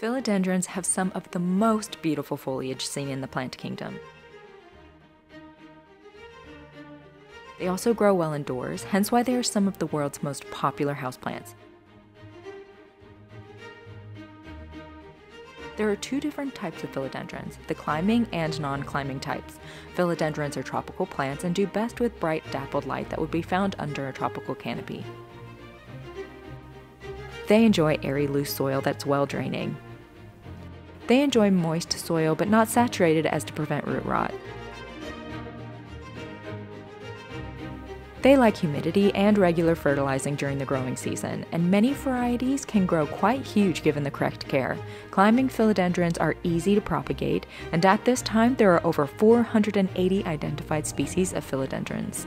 Philodendrons have some of the most beautiful foliage seen in the plant kingdom. They also grow well indoors, hence why they are some of the world's most popular houseplants. There are two different types of philodendrons, the climbing and non-climbing types. Philodendrons are tropical plants and do best with bright dappled light that would be found under a tropical canopy. They enjoy airy, loose soil that's well draining. They enjoy moist soil but not saturated as to prevent root rot. They like humidity and regular fertilizing during the growing season, and many varieties can grow quite huge given the correct care. Climbing philodendrons are easy to propagate, and at this time there are over 480 identified species of philodendrons.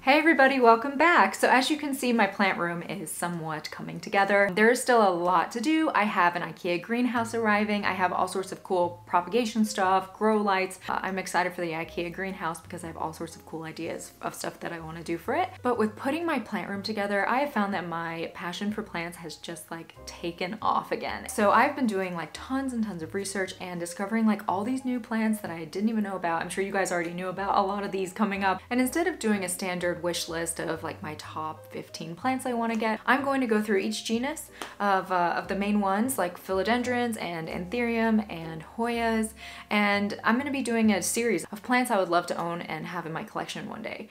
Hey everybody, welcome back. So as you can see, my plant room is somewhat coming together. There is still a lot to do. I have an IKEA greenhouse arriving. I have all sorts of cool propagation stuff, grow lights. I'm excited for the IKEA greenhouse because I have all sorts of cool ideas of stuff that I want to do for it. But with putting my plant room together, I have found that my passion for plants has just like taken off again. So I've been doing like tons and tons of research and discovering like all these new plants that I didn't even know about. I'm sure you guys already knew about a lot of these coming up. And instead of doing a standard wish list of like my top 15 plants I want to get, I'm going to go through each genus of the main ones like philodendrons and anthurium and Hoyas, and I'm going to be doing a series of plants I would love to own and have in my collection one day.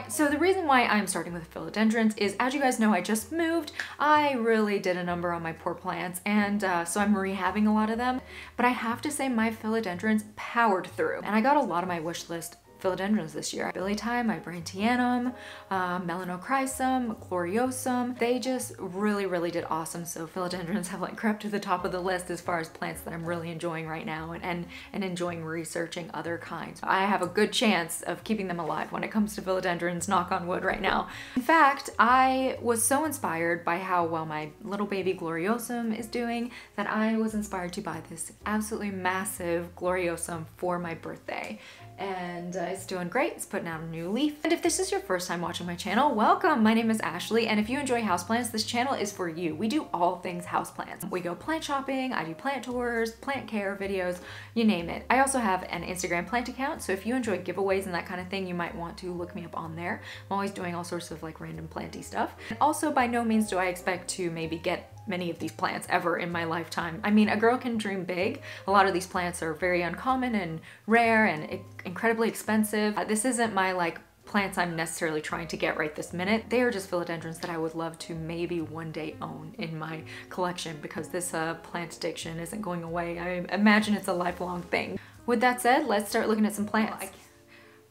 So the reason why I'm starting with philodendrons is, as you guys know, I just moved. I really did a number on my poor plants, and so I'm rehabbing a lot of them. But I have to say my philodendrons powered through, and I got a lot of my wish list philodendrons this year. Billy Time, Mybrantianum, Melanochrysum, Gloriosum. They just really did awesome. So philodendrons have like crept to the top of the list as far as plants that I'm really enjoying right now and enjoying researching other kinds. I have a good chance of keeping them alive when it comes to philodendrons, knock on wood right now. In fact, I was so inspired by how well my little baby Gloriosum is doing that I was inspired to buy this absolutely massive Gloriosum for my birthday. And it's doing great. It's putting out a new leaf. And if this is your first time watching my channel, welcome. My name is Ashley, and if you enjoy houseplants, this channel is for you. We do all things houseplants. We go plant shopping, I do plant tours, plant care videos, you name it. I also have an Instagram plant account, so if you enjoy giveaways and that kind of thing, you might want to look me up on there. I'm always doing all sorts of like random planty stuff. And also, by no means do I expect to maybe get many of these plants ever in my lifetime. I mean, a girl can dream big. A lot of these plants are very uncommon and rare and incredibly expensive. This isn't my like plants I'm necessarily trying to get right this minute. They are just philodendrons that I would love to maybe one day own in my collection because this plant addiction isn't going away. I imagine it's a lifelong thing. With that said, let's start looking at some plants.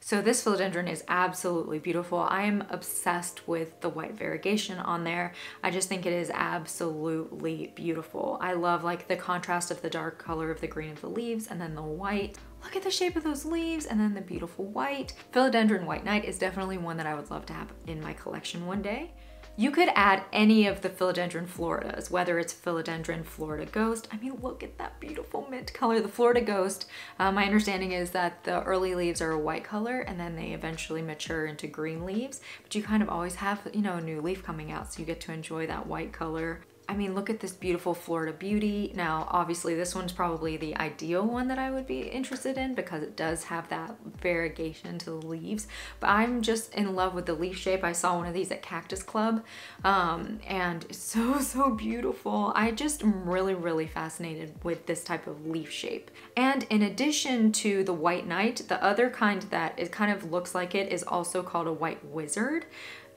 So this philodendron is absolutely beautiful. I am obsessed with the white variegation on there. I just think it is absolutely beautiful. I love like the contrast of the dark color of the green of the leaves and then the white. Look at the shape of those leaves and then the beautiful white. Philodendron White Knight is definitely one that I would love to have in my collection one day. You could add any of the Philodendron Floridas, whether it's Philodendron Florida Ghost. I mean, look at that beautiful mint color. The Florida Ghost, my understanding is that the early leaves are a white color and then they eventually mature into green leaves, but you kind of always have, you know, a new leaf coming out, so you get to enjoy that white color. I mean, look at this beautiful Florida Beauty. Now, obviously this one's probably the ideal one that I would be interested in because it does have that variegation to the leaves, but I'm just in love with the leaf shape. I saw one of these at Cactus Club and it's so beautiful. I just am really fascinated with this type of leaf shape. And in addition to the White Knight, the other kind that it kind of looks like it is also called a White Wizard.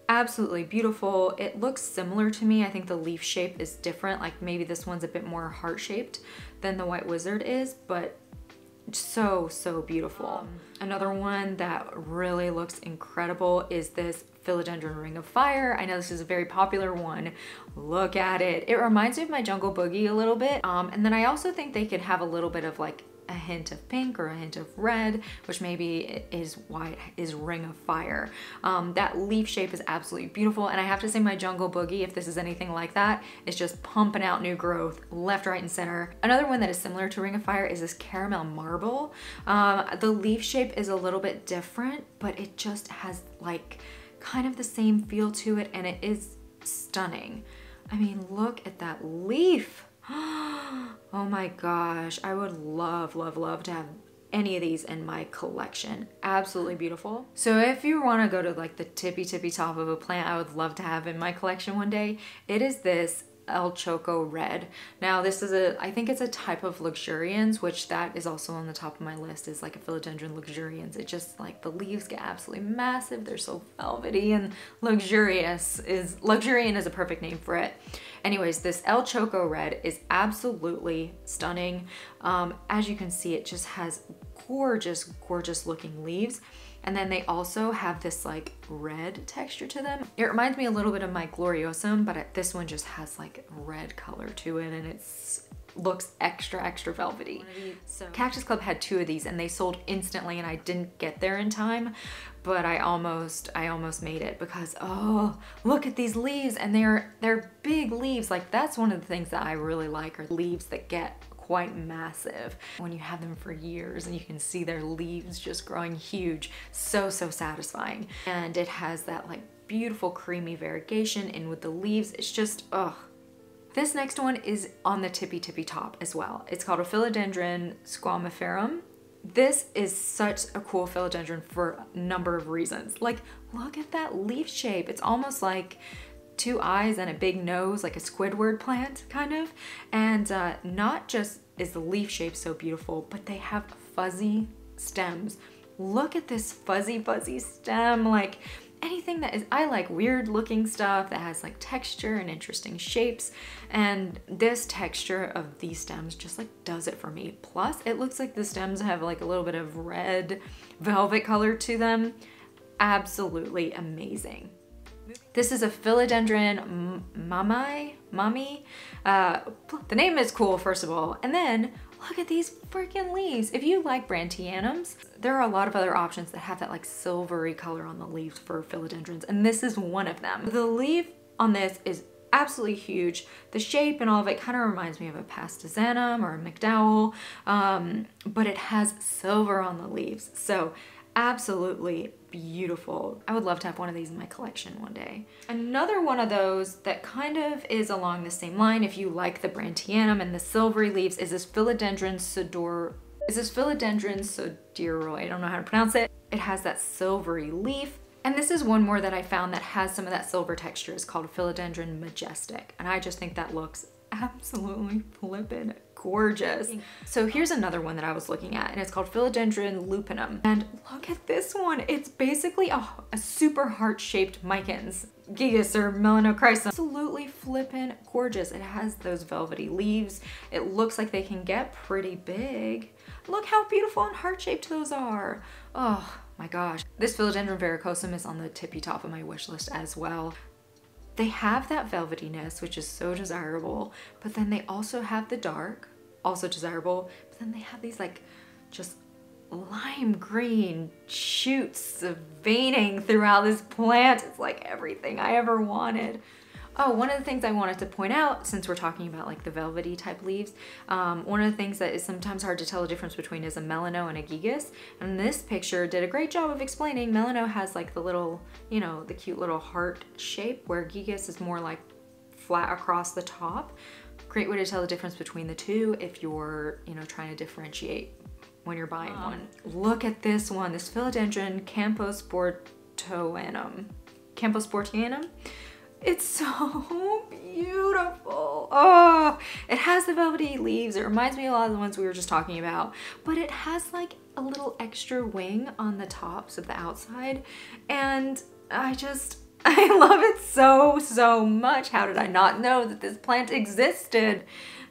Absolutely beautiful. It looks similar to me. I think the leaf shape is different. Like maybe this one's a bit more heart-shaped than the White Wizard is, but so beautiful. Another one that really looks incredible is this Philodendron Ring of Fire. I know this is a very popular one. Look at it. It reminds me of my Jungle Boogie a little bit. And then I also think they could have a little bit of like a hint of pink or a hint of red, which maybe is why it is Ring of Fire. That leaf shape is absolutely beautiful, and I have to say my Jungle Boogie, if this is anything like that, is just pumping out new growth left, right, and center. Another one that is similar to Ring of Fire is this Caramel Marble. The leaf shape is a little bit different, but it just has like kind of the same feel to it, and it is stunning. I mean, look at that leaf. Oh my gosh, I would love, love, love to have any of these in my collection. Absolutely beautiful. So if you want to go to like the tippy top of a plant I would love to have in my collection one day, it is this El Choco Red. Now this is I think it's a type of luxurians, which that is also on the top of my list, is like a philodendron luxurians. It just like the leaves get absolutely massive. They're so velvety and luxurious. Luxurian is a perfect name for it. Anyways, this El Choco Red is absolutely stunning. As you can see, it just has gorgeous, gorgeous looking leaves. And then they also have this like red texture to them. It reminds me a little bit of my Gloriosum, but this one just has like red color to it, and it's looks extra, extra velvety. So Cactus Club had 2 of these and they sold instantly, and I didn't get there in time, but I almost made it because, oh, look at these leaves, and they're big leaves. Like that's one of the things that I really like, are leaves that get quite massive when you have them for years and you can see their leaves just growing huge. So satisfying. And it has that like beautiful creamy variegation in with the leaves. It's just, oh. This next one is on the tippy top as well. It's called a Philodendron squamiferum. This is such a cool philodendron for a number of reasons. Like, look at that leaf shape. It's almost like 2 eyes and a big nose, like a Squidward plant kind of. And not just is the leaf shape so beautiful, but they have fuzzy stems. Look at this fuzzy stem. Like anything that is, I like weird looking stuff that has like texture and interesting shapes, and this texture of these stems just like does it for me. Plus it looks like the stems have like a little bit of red velvet color to them. Absolutely amazing. This is a Philodendron mami. The name is cool, first of all. And then look at these freaking leaves. If you like Brantianums, there are a lot of other options that have that like silvery color on the leaves for philodendrons, and this is one of them. The leaf on this is absolutely huge. The shape and all of it kind of reminds me of a Pastizanum or a McDowell, but it has silver on the leaves. So absolutely beautiful. I would love to have one of these in my collection one day. Another one of those that kind of is along the same line, if you like the Brantianum and the silvery leaves, is this Philodendron sodoroi. I don't know how to pronounce it. It has that silvery leaf. And this is one more that I found that has some of that silver texture. It's called Philodendron majestic. And I just think that looks absolutely flippin' gorgeous. So here's another one that I was looking at, and it's called Philodendron lupinum. And look at this one. It's basically a super heart-shaped Micans, Gigas or Melanochrysum. Absolutely flippin' gorgeous. It has those velvety leaves. It looks like they can get pretty big. Look how beautiful and heart-shaped those are. Oh my gosh. This Philodendron varicosum is on the tippy top of my wish list as well. They have that velvetiness, which is so desirable, but then they also have the dark, also desirable, but then they have these like just lime green shoots of veining throughout this plant. It's like everything I ever wanted. Oh, one of the things I wanted to point out, since we're talking about like the velvety type leaves, one of the things that is sometimes hard to tell the difference between is a Melano and a Gigas. And this picture did a great job of explaining. Melano has like the little, you know, the cute little heart shape, where Gigas is more like flat across the top. Great way to tell the difference between the two if you're, you know, trying to differentiate when you're buying one. Look at this one, this Philodendron camposportianum. It's so beautiful. Oh, it has the velvety leaves. It reminds me a lot of the ones we were just talking about, but it has like a little extra wing on the tops of the outside. And I love it so much. How did I not know that this plant existed?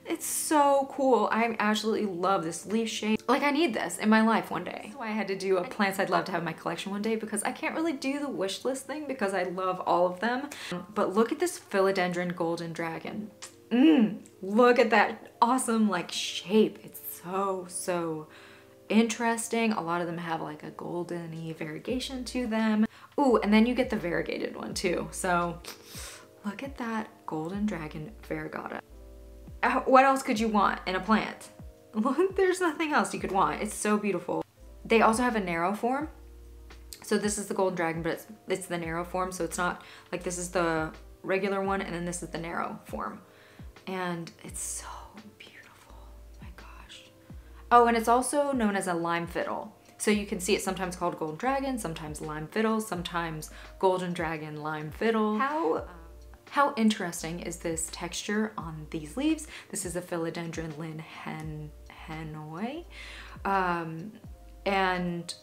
It's so cool. I absolutely love this leaf shape. Like, I need this in my life one day. That's why I had to do a plants I'd love to have in my collection one day, because I can't really do the wish list thing because I love all of them. But look at this Philodendron golden dragon. Look at that. awesome like shape. It's so interesting. A lot of them have like a golden-y variegation to them. Ooh, and then you get the variegated one too. So look at that golden dragon variegata. What else could you want in a plant? Look, there's nothing else you could want. It's so beautiful. They also have a narrow form. So this is the golden dragon, but it's the narrow form. So it's not like this is the regular one and then this is the narrow form. And it's so beautiful. Oh my gosh. Oh, and it's also known as a lime fiddle. So you can see it sometimes called golden dragon, sometimes lime fiddle, sometimes golden dragon lime fiddle. How interesting is this texture on these leaves? This is a philodendron Lynn Hanoi. And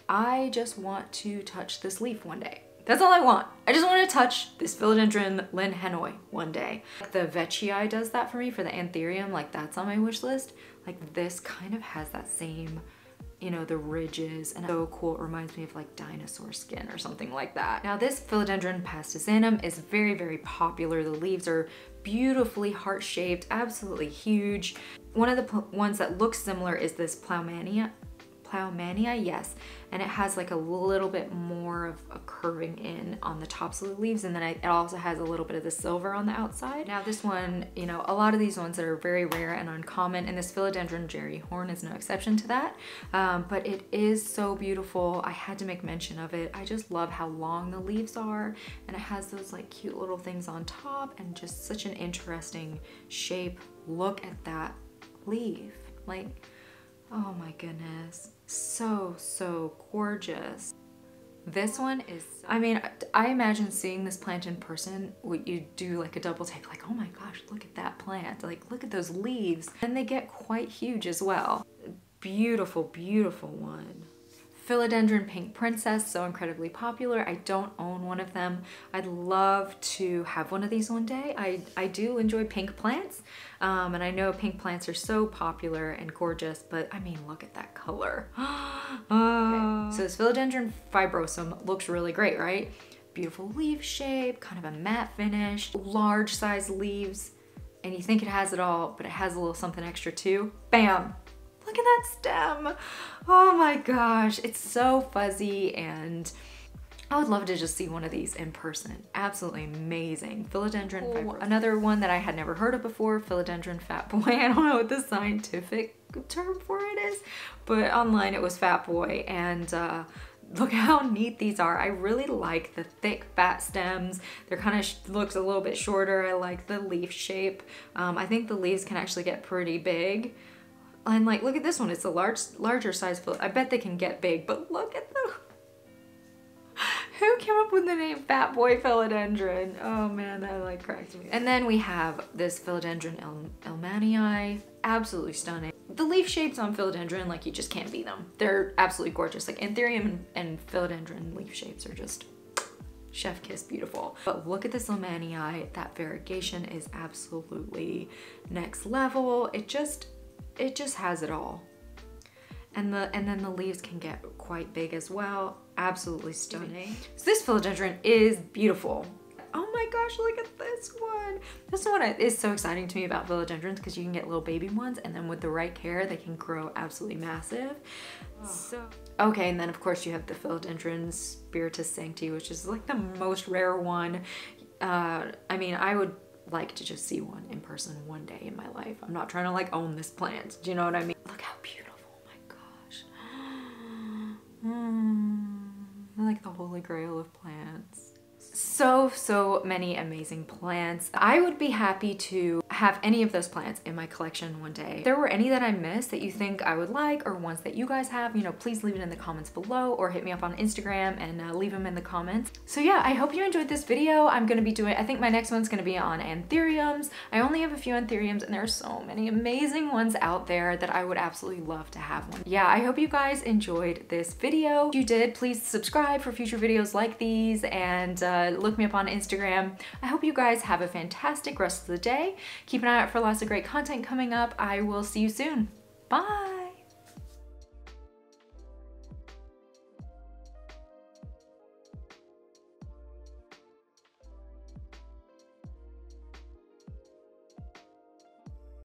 I just want to touch this leaf one day. That's all I want. I just want to touch this philodendron Lynn Hanoi one day. The veitchii does that for me for the anthurium, like that's on my wish list. Like this kind of has that same, you know, the ridges, and so cool. It reminds me of like dinosaur skin or something like that. Now this philodendron pastisanum is very popular. The leaves are beautifully heart-shaped, absolutely huge. One of the ones that looks similar is this Plowmania, yes, and it has like a little bit more of a curving in on the tops of the leaves, and then it also has a little bit of the silver on the outside. Now this one, you know, a lot of these ones that are very rare and uncommon, and this philodendron Jerry Horn is no exception to that, but it is so beautiful. I had to make mention of it. I just love how long the leaves are, and it has those like cute little things on top, and just such an interesting shape. Look at that leaf, like, oh my goodness, so gorgeous. This one is, I mean, I imagine seeing this plant in person, what you do like a double take, like, oh my gosh, look at that plant, like look at those leaves, and they get quite huge as well. Beautiful one. Philodendron Pink Princess, so incredibly popular. I don't own one of them. I'd love to have one of these one day. I do enjoy pink plants, and I know pink plants are so popular and gorgeous, but I mean, look at that color. Okay. So this Philodendron fibrosum looks really great, right? Beautiful leaf shape, kind of a matte finish, large size leaves, and you think it has it all, but it has a little something extra too. Bam! Look at that stem. Oh my gosh, it's so fuzzy, and I would love to just see one of these in person. Absolutely amazing. Philodendron fibrosum. Another one that I had never heard of before, Philodendron Fat Boy. I don't know what the scientific term for it is, but online it was Fat Boy, and look how neat these are. I really like the thick fat stems. They're kind of looks a little bit shorter. I like the leaf shape. I think the leaves can actually get pretty big. And like, look at this one, it's a larger size. I bet they can get big, but look at the, who came up with the name Fat Boy Philodendron? Oh man, that like cracks me. And then we have this Philodendron Elmanii, absolutely stunning. The leaf shapes on Philodendron, like you just can't beat them. They're absolutely gorgeous. Like anthurium and Philodendron leaf shapes are just chef kiss beautiful. But look at this Elmanii, that variegation is absolutely next level. It just has it all. And then the leaves can get quite big as well. Absolutely stunning. So this philodendron is beautiful. Oh my gosh, look at this one. This one is so exciting to me about philodendrons, because you can get little baby ones, and then with the right care, they can grow absolutely massive. Oh. So, okay, and then of course you have the philodendron Spiritus Sancti, which is like the most rare one. I mean, I would like to just see one in person one day in my life. I'm not trying to like own this plant. Do you know what I mean? Look how beautiful, oh my gosh. Like the holy grail of plants. So many amazing plants. I would be happy to have any of those plants in my collection one day. If there were any that I missed that you think I would like, or ones that you guys have, you know, please leave it in the comments below, or hit me up on Instagram and leave them in the comments. So yeah, I hope you enjoyed this video. I'm gonna be doing, I think my next one's gonna be on anthuriums. I only have a few anthuriums, and there are so many amazing ones out there that I would absolutely love to have one. Yeah, I hope you guys enjoyed this video. If you did, please subscribe for future videos like these, and look me up on Instagram. I hope you guys have a fantastic rest of the day. Keep an eye out for lots of great content coming up. I will see you soon. Bye.